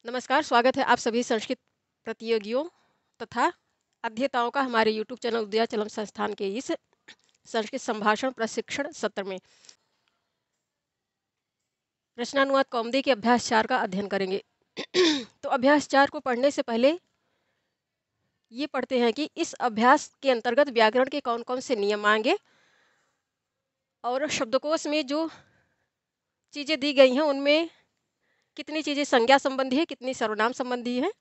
नमस्कार, स्वागत है आप सभी संस्कृत प्रतियोगियों तथा अध्येताओं का हमारे YouTube चैनल उदयाचलम संस्थान के इस संस्कृत संभाषण प्रशिक्षण सत्र में। रचनानुवाद कौमुदी के अभ्यास 4 का अध्ययन करेंगे। तो अभ्यास 4 को पढ़ने से पहले ये पढ़ते हैं कि इस अभ्यास के अंतर्गत व्याकरण के कौन कौन से नियम आएंगे और शब्दकोश में जो चीज़ें दी गई हैं उनमें कितनी चीज़ें संज्ञा संबंधी है, कितनी सर्वनाम संबंधी है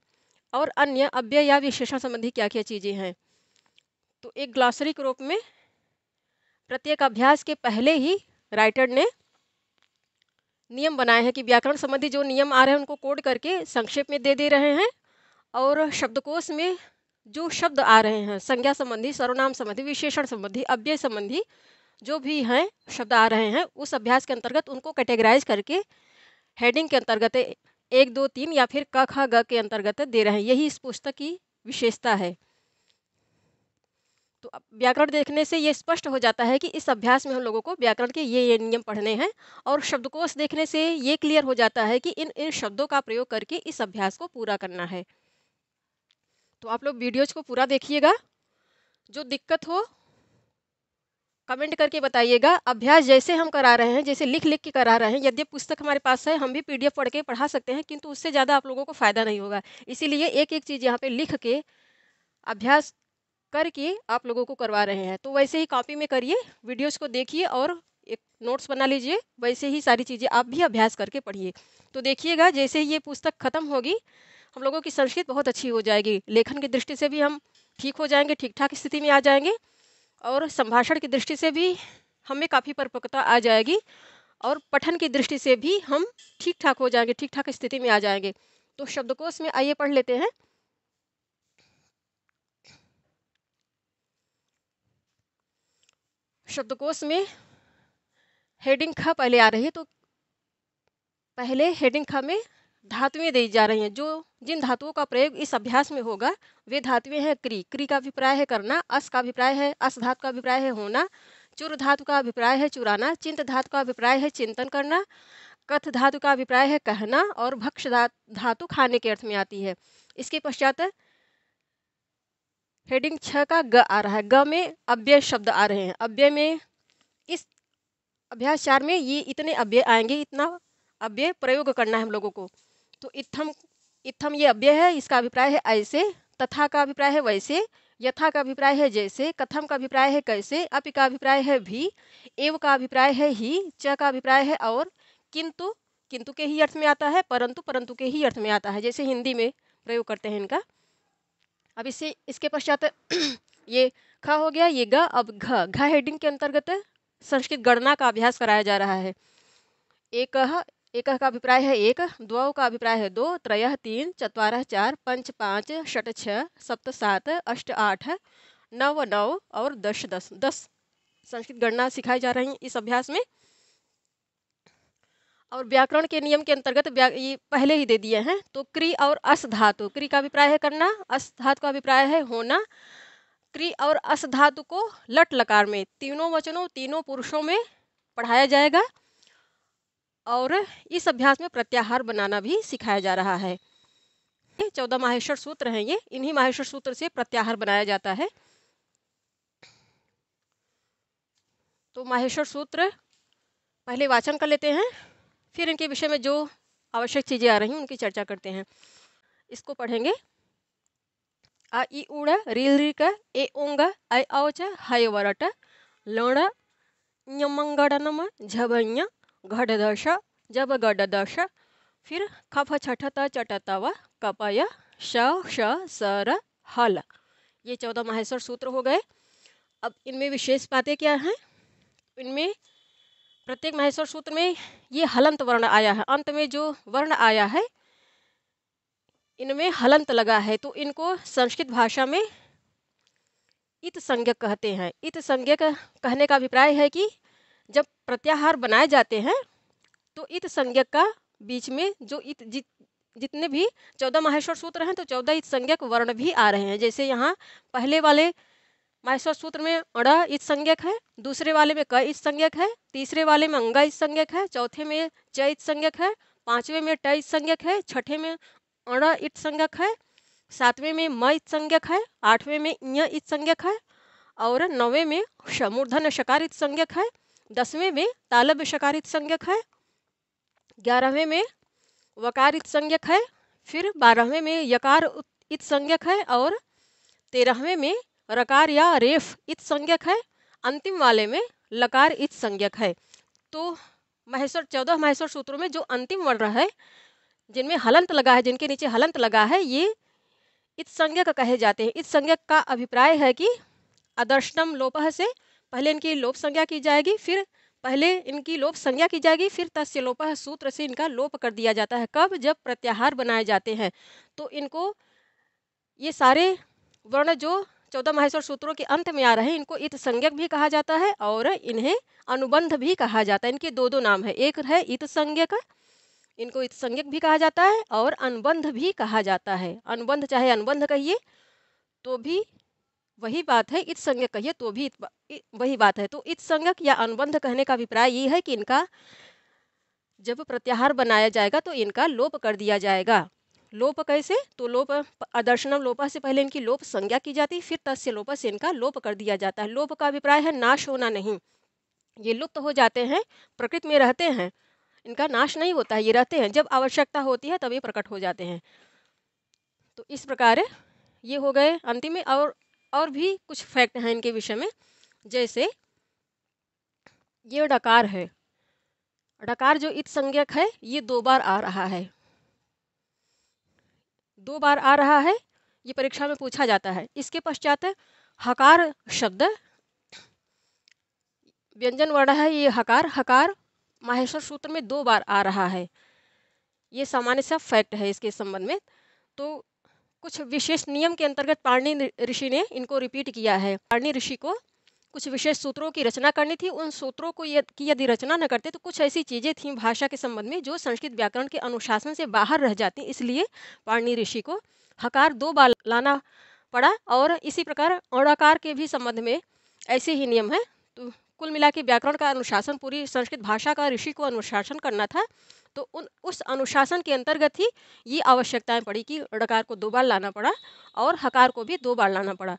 और अन्य अव्यय या विशेषण संबंधी क्या क्या चीज़ें हैं। तो एक ग्लॉसरी के रूप में प्रत्येक अभ्यास के पहले ही राइटर ने नियम बनाए हैं कि व्याकरण संबंधी जो नियम आ रहे हैं उनको कोड करके संक्षेप में दे रहे हैं और शब्दकोश में जो शब्द आ रहे हैं संज्ञा संबंधी, सर्वनाम संबंधी, विशेषण संबंधी, अव्यय संबंधी जो भी हैं शब्द आ रहे हैं उस अभ्यास के अंतर्गत उनको कैटेगराइज करके हेडिंग के अंतर्गत 1, 2, 3 या फिर क, ख, ग के अंतर्गत दे रहे हैं। यही इस पुस्तक की विशेषता है। तो व्याकरण देखने से ये स्पष्ट हो जाता है कि इस अभ्यास में हम लोगों को व्याकरण के ये नियम पढ़ने हैं और शब्दकोश देखने से ये क्लियर हो जाता है कि इन इन शब्दों का प्रयोग करके इस अभ्यास को पूरा करना है। तो आप लोग वीडियोज को पूरा देखिएगा। जो दिक्कत हो कमेंट करके बताइएगा। अभ्यास जैसे हम करा रहे हैं, जैसे लिख लिख के करा रहे हैं, यद्यपि पुस्तक हमारे पास है, हम भी PDF पढ़ के पढ़ा सकते हैं, किंतु उससे ज़्यादा आप लोगों को फ़ायदा नहीं होगा। इसीलिए एक एक चीज़ यहाँ पे लिख के अभ्यास करके आप लोगों को करवा रहे हैं। तो वैसे ही कॉपी में करिए, वीडियोस को देखिए और एक नोट्स बना लीजिए। वैसे ही सारी चीज़ें आप भी अभ्यास करके पढ़िए। तो देखिएगा जैसे ही ये पुस्तक ख़त्म होगी हम लोगों की संस्कृत बहुत अच्छी हो जाएगी। लेखन की दृष्टि से भी हम ठीक हो जाएंगे, ठीक ठाक स्थिति में आ जाएंगे और संभाषण की दृष्टि से भी हमें काफ़ी परिपक्वता आ जाएगी और पठन की दृष्टि से भी हम ठीक ठाक हो जाएंगे, ठीक ठाक स्थिति में आ जाएंगे। तो शब्दकोश में आइए पढ़ लेते हैं। शब्दकोश में हेडिंग ख पहले आ रही है। तो पहले हेडिंग ख में धातुएं दी जा रही हैं। जो जिन धातुओं का प्रयोग इस अभ्यास में होगा वे धातुएं हैं क्री। क्री का अभिप्राय है करना, अस का अभिप्राय है, अस धातु का अभिप्राय है होना, चुर धातु का अभिप्राय है चुराना, चिंत धातु का अभिप्राय है चिंतन करना, कथ धातु का अभिप्राय है कहना और भक्ष धातु खाने के अर्थ में आती है। इसके पश्चात हेडिंग 6 का ग आ रहा है। ग में अव्यय शब्द आ रहे हैं। अव्यय में इस अभ्यास 4 में ये इतने अव्यय आएंगे, इतना अव्यय प्रयोग करना है हम लोगों को। तो इत्थम, इत्थम ये अव्यय है, इसका अभिप्राय है ऐसे, तथा का अभिप्राय है वैसे, यथा का अभिप्राय है जैसे, कथम का अभिप्राय है कैसे, अपि का अभिप्राय है भी, एव का अभिप्राय है ही, च का अभिप्राय है और, किंतु, किंतु के ही अर्थ में आता है, परंतु, परंतु के ही अर्थ में आता है, जैसे हिंदी में प्रयोग करते हैं इनका। अब इसके पश्चात ये ख हो गया, ये ग। अब घ हेडिंग के अंतर्गत संस्कृत गणना का अभ्यास कराया जा रहा है। एक का अभिप्राय है एक, द्वौ का अभिप्राय है दो, त्रयः तीन, चत्वारः चार, पंच पाँच, षट छः, सप्त सात, अष्ट आठ, नव नौ और दश दस। 10 संस्कृत गणना सिखाई जा रही है इस अभ्यास में। और व्याकरण के नियम के अंतर्गत ये पहले ही दे दिए हैं। तो क्री और अस धातु, क्री का अभिप्राय है करना, अस धातु का अभिप्राय है होना। क्री और अस धातु को लट लकार में तीनों वचनों, तीनों पुरुषों में पढ़ाया जाएगा और इस अभ्यास में प्रत्याहार बनाना भी सिखाया जा रहा है। 14 माहेश्वर सूत्र हैं ये, इन्हीं माहेश्वर सूत्र से प्रत्याहार बनाया जाता है। तो माहेश्वर सूत्र पहले वाचन कर लेते हैं, फिर इनके विषय में जो आवश्यक चीज़ें आ रही हैं उनकी चर्चा करते हैं। इसको पढ़ेंगे। आ ई उड़ रील री का ए ओंग ऐ औच हय वरट लण ञमंगड़नम झबञ घड़ दश जब गड दश, फिर खफ छठत चटतव कपय श श सर हल। ये 14 माहेश्वर सूत्र हो गए। अब इनमें विशेष बातें क्या हैं? इनमें प्रत्येक माहेश्वर सूत्र में ये हलंत वर्ण आया है। अंत में जो वर्ण आया है इनमें हलंत लगा है, तो इनको संस्कृत भाषा में इत संज्ञक कहते हैं। इत संज्ञक कहने का अभिप्राय है कि जब प्रत्याहार बनाए जाते हैं तो इत संज्ञक का बीच में जो जितने भी 14 माहेश्वर सूत्र हैं तो 14 इत संज्ञक वर्ण भी आ रहे हैं। जैसे यहाँ पहले वाले माहेश्वर सूत्र में अड़ इत संज्ञक है, दूसरे वाले में क इत संज्ञक है, तीसरे वाले में अंगा इत संज्ञक है, चौथे में च इत संज्ञक है, पांचवें में ट इत संज्ञक है, छठे में अण इट संज्ञक है, 7वें में म इत संज्ञक है, 8वें में ञ इत संज्ञक है, और 9वें में मूर्धन्य शकार इत संज्ञक है, 10वें में तालव्य शकार इत संज्ञक है, 11वें में वकार इत संज्ञक है, फिर 12वें में यकार इत संज्ञक है, और 13वें में रकार या रेफ इत संज्ञक है, अंतिम वाले में लकार इत संज्ञक है। तो महेश्वर 14 महेश्वर सूत्रों में जो अंतिम वर्ण है, जिनमें हलंत लगा है, जिनके नीचे हलंत लगा है, ये इत संज्ञक कहे जाते हैं। इत संज्ञक का अभिप्राय है कि आदर्शनम लोपः से पहले इनकी लोप संज्ञा की जाएगी, फिर पहले इनकी लोप संज्ञा की जाएगी, फिर तस्य लोपः सूत्र से इनका लोप कर दिया जाता है। कब? जब प्रत्याहार बनाए जाते हैं। तो इनको ये सारे वर्ण जो 14 महेश्वर सूत्रों के अंत में आ रहे हैं, इनको इत संज्ञक भी कहा जाता है और इन्हें अनुबंध भी कहा जाता है। इनके दो नाम है, एक है इत संज्ञक, इनको इत संज्ञक भी कहा जाता है और अनुबंध भी कहा जाता है। अनुबंध चाहे अनुबंध कहिए तो भी वही बात है, इत संज्ञक कहिए तो भी वही बात है। तो इत संज्ञक या अनुबंध कहने का अभिप्राय ये है कि इनका जब प्रत्याहार बनाया जाएगा तो इनका लोप कर दिया जाएगा। लोप कैसे? तो लोप आदर्शनम लोपः से पहले इनकी लोप संज्ञा की जाती, फिर तस्य लोपः से इनका लोप कर दिया जाता है। लोप का अभिप्राय है नाश होना नहीं, ये लुप्त हो जाते हैं, प्रकृति में रहते हैं, इनका नाश नहीं होता है, ये रहते हैं, जब आवश्यकता होती है तभी प्रकट हो जाते हैं। तो इस प्रकार ये हो गए अंतिम में। और भी कुछ फैक्ट हैं इनके विषय में, जैसे ये डकार है, डकार जो इत संज्ञक है, ये 2 बार आ रहा है, 2 बार आ रहा है, ये परीक्षा में पूछा जाता है। इसके पश्चात हकार शब्द, व्यंजन वर्ण है ये हकार, हकार माहेश्वर सूत्र में 2 बार आ रहा है। ये सामान्य सा फैक्ट है इसके संबंध में। तो कुछ विशेष नियम के अंतर्गत पाणिनि ऋषि ने इनको रिपीट किया है। पाणिनि ऋषि को कुछ विशेष सूत्रों की रचना करनी थी, उन सूत्रों को यदि रचना न करते तो कुछ ऐसी चीज़ें थीं भाषा के संबंध में जो संस्कृत व्याकरण के अनुशासन से बाहर रह जाती, इसलिए पाणिनि ऋषि को हकार 2 बार लाना पड़ा। और इसी प्रकार अणकार के भी संबंध में ऐसे ही नियम है। तो कुल मिला के व्याकरण का अनुशासन, पूरी संस्कृत भाषा का ऋषि को अनुशासन करना था, तो उस अनुशासन के अंतर्गत ही ये आवश्यकताएं पड़ी कि ड़कार को 2 बार लाना पड़ा और हकार को भी 2 बार लाना पड़ा।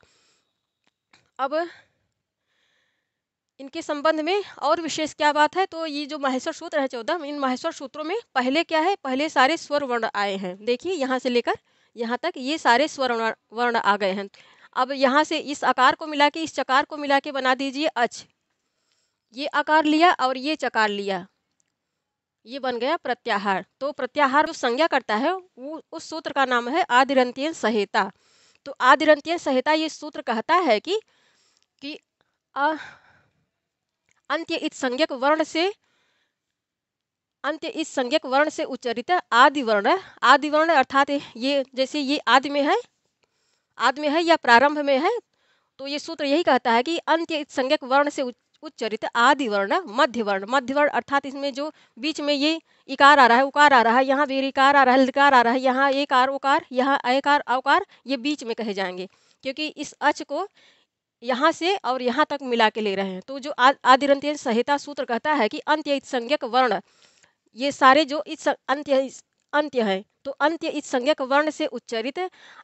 अब इनके संबंध में और विशेष क्या बात है, तो ये जो महेश्वर सूत्र है 14, इन महेश्वर सूत्रों में पहले क्या है, पहले सारे स्वर वर्ण आए हैं। देखिए यहाँ से लेकर यहाँ तक ये सारे स्वर वर्ण आ गए हैं। अब यहाँ से इस आकार को मिला के, इस चकार को मिला के बना दीजिए अच, ये आकार लिया और ये चकार लिया, ये बन गया प्रत्याहार। तो प्रत्याहार जो संज्ञा करता है वो उस सूत्र का नाम है आदिरंत्यन संहिता। तो आदिरंत्यन संहिता ये सूत्र कहता है कि अंत्य इत संज्ञक वर्ण से उच्चरित आदि वर्ण अर्थात ये जैसे ये आदि में है या प्रारंभ में है, तो ये सूत्र यही कहता है कि अंत्य इत संज्ञक वर्ण से उच्चरित आदि वर्ण मध्य वर्ण अर्थात इसमें जो बीच में ये इकार आ रहा है, उकार आ रहा है, यहाँ भी इकार आ रहा है, लकार आ रहा है, यहाँ एकार उकार, यहाँ अकार औकार, ये बीच में कहे जाएंगे, क्योंकि इस अच को यहाँ से और यहाँ तक मिला के ले रहे हैं। तो जो आदिरंत्यन संहिता सूत्र कहता है कि अंत्य इत संज्ञक वर्ण, ये सारे जो अंत्य है, तो अंत्य इत संज्ञक वर्ण से उच्चरित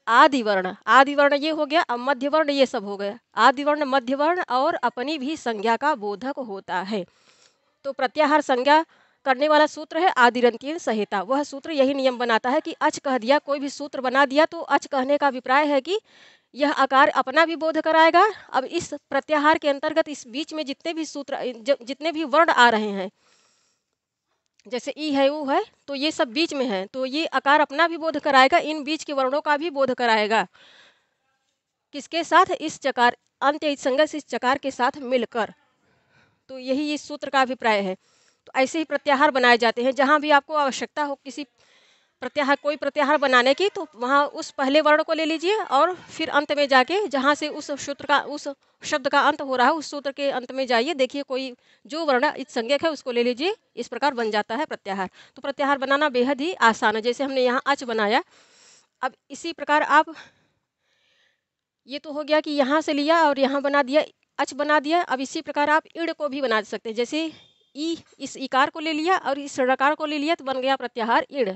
आदि वर्ण ये हो गया। अब मध्य वर्ण ये सब हो गया, आदि वर्ण मध्य वर्ण और अपनी भी संज्ञा का बोधक होता है। तो प्रत्याहार संज्ञा करने वाला सूत्र है आदिरंत्यन संहिता। वह सूत्र यही नियम बनाता है कि अच कह दिया, कोई भी सूत्र बना दिया तो अच कहने का अभिप्राय है कि यह आकार अपना भी बोध कराएगा। अब इस प्रत्याहार के अंतर्गत इस बीच में जितने भी वर्ण आ रहे हैं, जैसे ई है, ऊ है, तो ये सब बीच में है, तो ये आकार अपना भी बोध कराएगा, इन बीच के वर्णों का भी बोध कराएगा। किसके साथ? इस चकार अंत्य संज्ञक इस चकार के साथ मिलकर। तो यही इस सूत्र का अभिप्राय है। तो ऐसे ही प्रत्याहार बनाए जाते हैं। जहाँ भी आपको आवश्यकता हो किसी कोई प्रत्याहार बनाने की, तो वहाँ उस पहले वर्ण को ले लीजिए और फिर अंत में जाके जहाँ से उस शब्द का अंत हो रहा है उस सूत्र के अंत में जाइए, देखिए कोई जो वर्ण इत संज्ञक है उसको ले लीजिए, इस प्रकार बन जाता है प्रत्याहार। तो प्रत्याहार बनाना बेहद ही आसान है, जैसे हमने यहाँ अच बनाया। अब इसी प्रकार आप, ये तो हो गया कि यहाँ से लिया और यहाँ बना दिया, अच बना दिया। अब इसी प्रकार आप इड़ को भी बना सकते हैं, जैसे ई, इस इकार को ले लिया और इस ऋकार को ले लिया, तो बन गया प्रत्याहार इड़।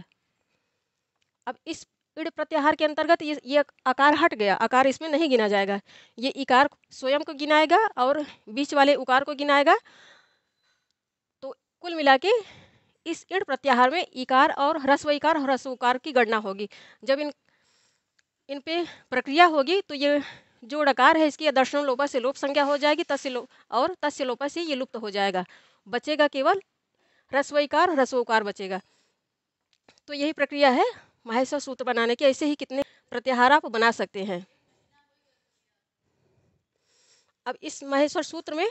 अब इस इड प्रत्याहार के अंतर्गत ये आकार हट गया, आकार इसमें नहीं गिना जाएगा। ये इकार स्वयं को गिनाएगा और बीच वाले उकार को गिनाएगा। तो कुल मिला के इस इड प्रत्याहार में इकार और ह्रस्व इकार और ह्रस्व उकार की गणना होगी। जब इन पे प्रक्रिया होगी तो ये जो डकार है इसकी दर्शन लोपा से लोप संज्ञा हो जाएगी, तस्य लोपा से ये लुप्त हो जाएगा। बचेगा केवल ह्रस्व इकार ह्रस्व उकार बचेगा। तो यही प्रक्रिया है माहेश्वर सूत्र बनाने के। ऐसे ही कितने प्रत्याहार आप बना सकते हैं। अब इस माहेश्वर सूत्र में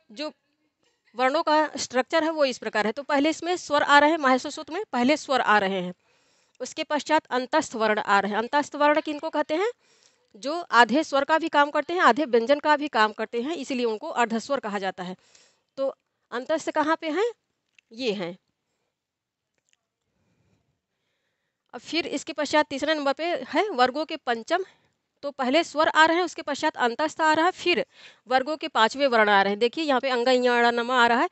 जो वर्णों का स्ट्रक्चर है वो इस प्रकार है। तो पहले इसमें स्वर आ रहे हैं, माहेश्वर सूत्र में पहले स्वर आ रहे हैं, उसके पश्चात अंतस्थ वर्ण आ रहे हैं। अंतस्थ वर्ण किनको कहते हैं? जो आधे स्वर का भी काम करते हैं, आधे व्यंजन का भी काम करते हैं, इसीलिए उनको अर्धस्वर कहा जाता है। तो अंतस्थ कहाँ पे हैं? ये हैं। अब फिर इसके पश्चात तीसरे नंबर पे है वर्गों के पंचम। तो पहले स्वर आ रहे हैं, उसके पश्चात अंतस्थ आ रहा है, फिर वर्गों के पांचवें वर्ण आ रहे हैं। देखिए यहाँ पे अंग ञ नमा आ रहा है।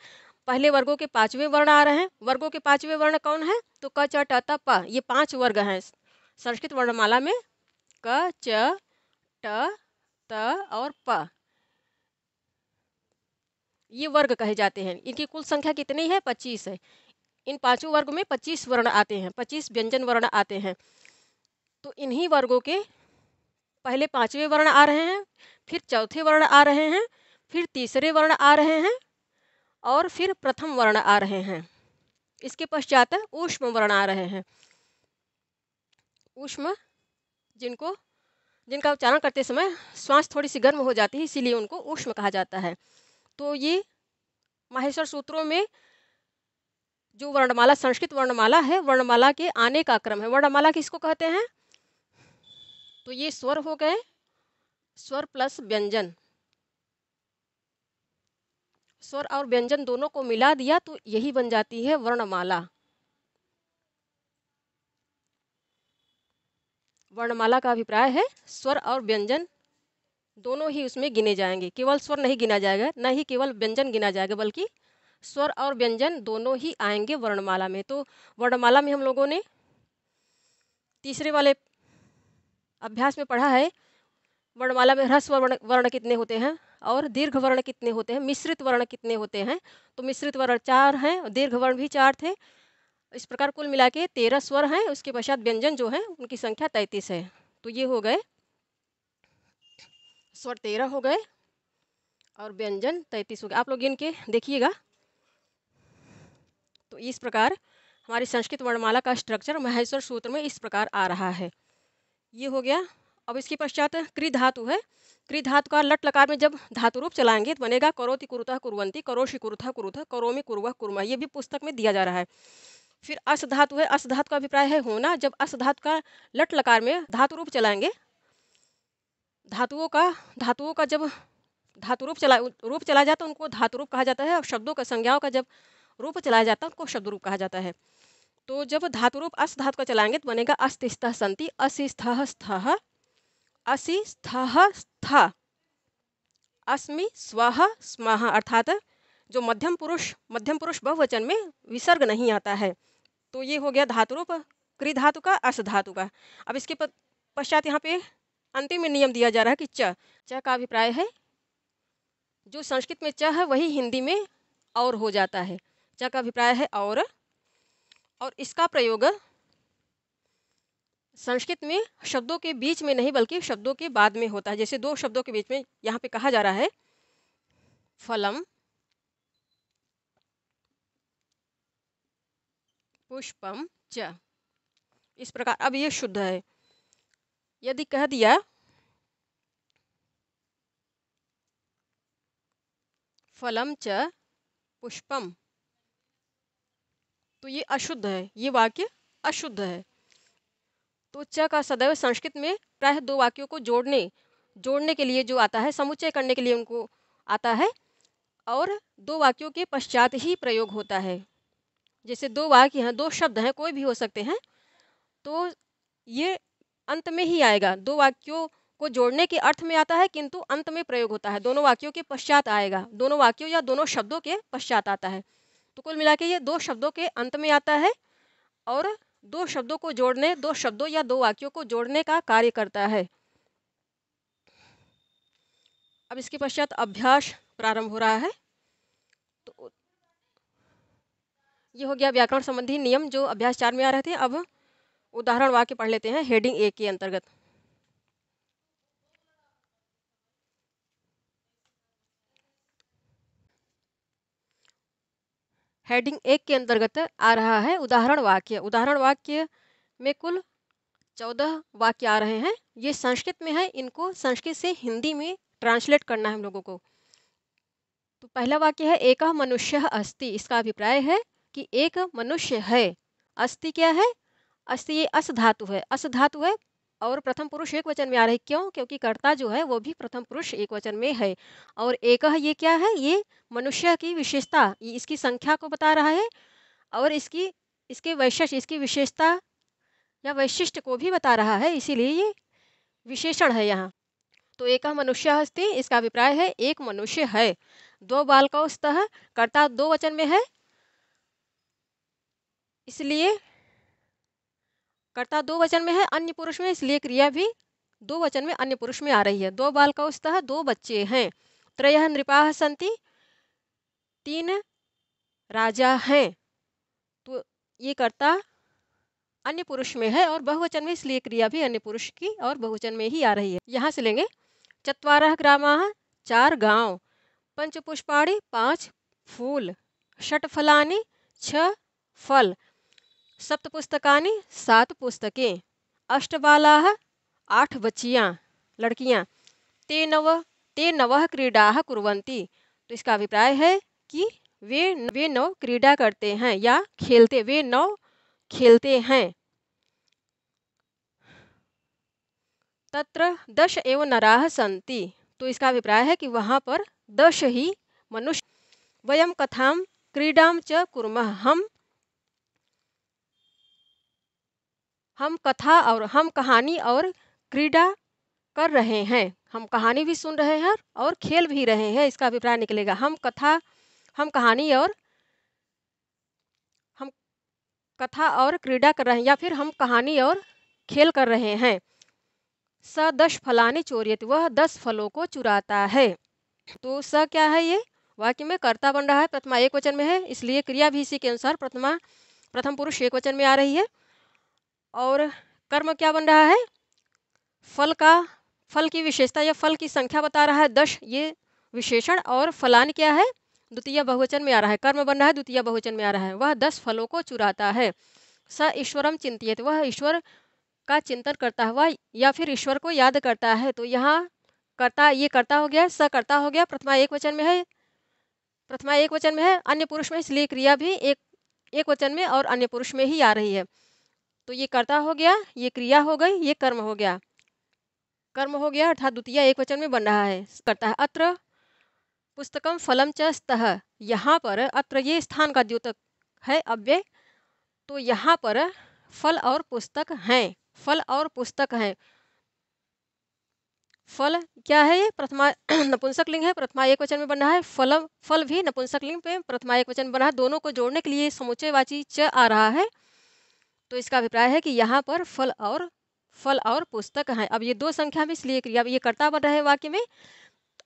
पहले वर्गों के पांचवें वर्ण आ रहे हैं। वर्गों के पांचवें वर्ण कौन है? तो क च ट त प, ये 5 वर्ग हैं संस्कृत वर्णमाला में। क च ट त और प, ये वर्ग कहे जाते हैं। इनकी कुल संख्या कितनी है? 25 है। इन पांचों वर्ग में 25 वर्ण आते हैं, 25 व्यंजन वर्ण आते हैं। तो इन्हीं वर्गों के पहले पांचवें वर्ण आ रहे हैं, फिर चौथे वर्ण आ रहे हैं, फिर तीसरे वर्ण आ रहे हैं और फिर प्रथम वर्ण आ रहे हैं। इसके पश्चात ऊष्म वर्ण आ रहे हैं। ऊष्म जिनका उच्चारण करते समय श्वास थोड़ी सी गर्म हो जाती है, इसीलिए उनको ऊष्म कहा जाता है। तो ये माहेश्वर सूत्रों में जो वर्णमाला संस्कृत वर्णमाला है, वर्णमाला के आने का क्रम है। वर्णमाला किसको कहते हैं? तो ये स्वर हो गए, स्वर प्लस व्यंजन, स्वर और व्यंजन दोनों को मिला दिया तो यही बन जाती है वर्णमाला। वर्णमाला का अभिप्राय है स्वर और व्यंजन दोनों ही उसमें गिने जाएंगे। केवल स्वर नहीं गिना जाएगा, न ही केवल व्यंजन गिना जाएगा, बल्कि स्वर और व्यंजन दोनों ही आएंगे वर्णमाला में। तो वर्णमाला में हम लोगों ने तीसरे वाले अभ्यास में पढ़ा है वर्णमाला में ह्रस्व वर्ण कितने होते हैं और दीर्घ वर्ण कितने होते हैं, मिश्रित वर्ण कितने होते हैं। तो मिश्रित वर्ण 4 हैं और दीर्घ वर्ण भी 4 थे। इस प्रकार कुल मिला के 13 स्वर हैं। उसके पश्चात व्यंजन जो है उनकी संख्या 33 है। तो ये हो गए स्वर 13 हो गए और व्यंजन 33 हो गए। आप लोग इनके देखिएगा। तो इस प्रकार हमारी संस्कृत वर्णमाला का स्ट्रक्चर माहेश्वर सूत्र में इस प्रकार आ रहा है। ये हो गया। अब इसके पश्चात कृ धातु है। कृ धातु का लट लकार में जब धातु रूप चलाएंगे तो बनेगा करोति कुरुतः कुर्वन्ति, करोषि कुरुतः कुरुतः, करोमि कुर्वः कुर्मः। ये भी पुस्तक में दिया जा रहा है। फिर अस धातु है। अस धातु का अभिप्राय है होना। जब अस धातु का लट लकार में धातु रूप चलाएंगे, धातुओं का जब धातु रूप चला जाता है उनको धातु रूप कहा जाता है, और शब्दों का संज्ञाओं का जब रूप चलाया जाता है उनको शब्द रूप कहा जाता है। तो जब धातु रूप अस धातु का चलाएंगे तो बनेगा अस्ति स्तः सन्ति, असि स्थः स्थः, असि स्थः स्थ, अस्मि स्वः स्मः। अर्थात जो मध्यम पुरुष बहुवचन में विसर्ग नहीं आता है। तो ये हो गया धातु रूप कृ धातु का, अस धातु का। अब इसके पश्चात यहाँ पे अंतिम में नियम दिया जा रहा है कि च का अभिप्राय है जो संस्कृत में च है वही हिंदी में और हो जाता है। च का अभिप्राय है और इसका प्रयोग संस्कृत में शब्दों के बीच में नहीं बल्कि शब्दों के बाद में होता है। जैसे दो शब्दों के बीच में यहाँ पे कहा जा रहा है फलम पुष्पम च, इस प्रकार। अब ये शुद्ध है। यदि कह दिया फलम च पुष्पम तो ये अशुद्ध है, ये वाक्य अशुद्ध है। तो च का सदैव संस्कृत में प्रायः दो वाक्यों को जोड़ने के लिए जो आता है, समुच्चय करने के लिए उनको आता है, और दो वाक्यों के पश्चात ही प्रयोग होता है। जैसे दो वाक्य हैं, दो शब्द हैं, कोई भी हो सकते हैं, तो ये अंत में ही आएगा। दो वाक्यों को जोड़ने के अर्थ में आता है किंतु अंत में प्रयोग होता है, दोनों वाक्यों के पश्चात आएगा, दोनों वाक्यों या दोनों शब्दों के पश्चात आता है। तो कुल मिला के ये दो शब्दों के अंत में आता है और दो शब्दों को जोड़ने, दो शब्दों या दो वाक्यों को जोड़ने का कार्य करता है। अब इसके पश्चात अभ्यास प्रारंभ हो रहा है। तो ये हो गया व्याकरण संबंधी नियम जो अभ्यास 4 में आ रहे थे। अब उदाहरण वाक्य पढ़ लेते हैं हेडिंग 1 के अंतर्गत। हेडिंग 1 के अंतर्गत आ रहा है उदाहरण वाक्य। उदाहरण वाक्य में कुल 14 वाक्य आ रहे हैं। ये संस्कृत में है, इनको संस्कृत से हिंदी में ट्रांसलेट करना है हम लोगों को। तो पहला वाक्य है एकः मनुष्यः अस्ति। इसका अभिप्राय है कि एक मनुष्य है। अस्ति क्या है? अस्ति ये अस धातु है, अस धातु है और प्रथम पुरुष एक वचन में आ रही है। क्यों? क्योंकि कर्ता जो है वो भी प्रथम पुरुष एक वचन में है। और एकः ये क्या है? ये मनुष्य की विशेषता, इसकी संख्या को बता रहा है और इसके वैशिष्ट्य, इसकी विशेषता या वैशिष्ट्य को भी बता रहा है, इसीलिए ये विशेषण है यहाँ। तो एकः मनुष्यः अस्ति, इसका अभिप्राय है एक मनुष्य है। दो बालकौ स्तः, कर्ता दो वचन में है, इसलिए कर्ता दो वचन में है, अन्य पुरुष में, इसलिए क्रिया भी दो वचन में अन्य पुरुष में आ रही है। दो बालकौ स्तः, दो बच्चे हैं। त्रयः नृपाः सन्ति, तीन राजा हैं। तो ये कर्ता अन्य पुरुष में है और बहुवचन में, इसलिए क्रिया भी अन्य पुरुष की और बहुवचन में ही आ रही है। यहाँ से लेंगे चत्वारः ग्रामाः, 4 गांव। पंच पुष्पाणि, 5 फूल। षट फलानि, 6 फल। सप्त पुस्तकानि, 7 पुस्तकें। अष्ट बालाः, 8 बच्चियाँ लड़कियाँ। ते नवः क्रीडाः कुर्वन्ति। तो इसका अभिप्राय है कि वे 9 क्रीडा करते हैं या खेलते, वे 9 खेलते हैं। तत्र 10 एव नराः सन्ति। तो इसका अभिप्राय है कि वहाँ पर 10 ही मनुष्य। वयं कथां क्रीडां च कुर्मः। हम कथा और हम कहानी और क्रीडा कर रहे हैं। हम कहानी भी सुन रहे हैं और खेल भी रहे हैं, इसका अभिप्राय निकलेगा। हम कथा और क्रीडा कर रहे हैं या फिर हम कहानी और खेल कर रहे हैं। स 10 फलानि चोरयति, वह 10 फलों को चुराता है। तो स क्या है? ये वाक्य में कर्ता बन रहा है, प्रथमा एक वचन में है, इसलिए क्रिया भी इसी के अनुसार प्रथम पुरुष एक वचन में आ रही है। और कर्म क्या बन रहा है? फल की विशेषता या फल की संख्या बता रहा है 10, ये विशेषण। और फलान क्या है? द्वितीय बहुवचन में आ रहा है। कर्म बन रहा है, द्वितीय बहुवचन में आ रहा है। वह 10 फलों को चुराता है। स ईश्वरम चिंतयेत, वह ईश्वर का चिंतन करता हुआ या फिर ईश्वर को याद करता है। तो यहाँ कर्ता, ये कर्ता हो गया, स कर्ता हो गया, प्रथमा एक वचन में है, अन्य पुरुष में, इसलिए क्रिया भी एक वचन में और अन्य पुरुष में ही आ रही है। तो ये कर्ता हो गया, ये क्रिया हो गई, ये कर्म हो गया। अर्थात द्वितीय एक वचन में बन रहा है, करता है। अत्र पुस्तकम फलम च स्तः, यहाँ पर अत्र ये स्थान का द्योतक है अव्यय। तो यहाँ पर फल और पुस्तक हैं, फल और पुस्तक हैं। फल क्या है? ये प्रथमा नपुंसक लिंग है, प्रथमा एक वचन में बन रहा है। फल भी नपुंसक लिंग पे प्रथमा एक वचन बन रहा है। दोनों को जोड़ने के लिए समुच्चयवाची च आ रहा है। तो इसका अभिप्राय है कि यहाँ पर फल और पुस्तक हैं। अब ये दो संख्या में, इसलिए क्रिया ये कर्ता बन रहे हैं वाक्य में,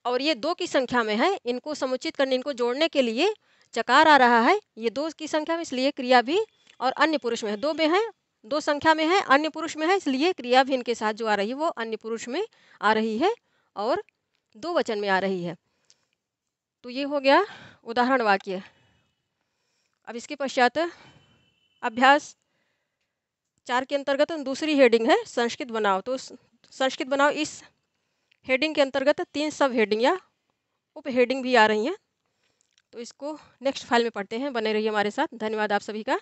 और ये 2 की संख्या में है। इनको समुचित करने, इनको जोड़ने के लिए चकार आ रहा है। ये 2 की संख्या में, इसलिए क्रिया भी, और अन्य पुरुष में है, 2 में है, 2 संख्या में है, अन्य पुरुष में है, इसलिए क्रिया भी इनके साथ जो आ रही है वो अन्य पुरुष में आ रही है और 2 वचन में आ रही है। तो ये हो गया उदाहरण वाक्य। अब इसके पश्चात अभ्यास 4 के अंतर्गत दूसरी हेडिंग है संस्कृत बनाओ। तो संस्कृत बनाओ, इस हेडिंग के अंतर्गत 3 सब हेडिंग या उप हेडिंग भी आ रही हैं। तो इसको नेक्स्ट फाइल में पढ़ते हैं। बने रहिए हमारे साथ। धन्यवाद आप सभी का।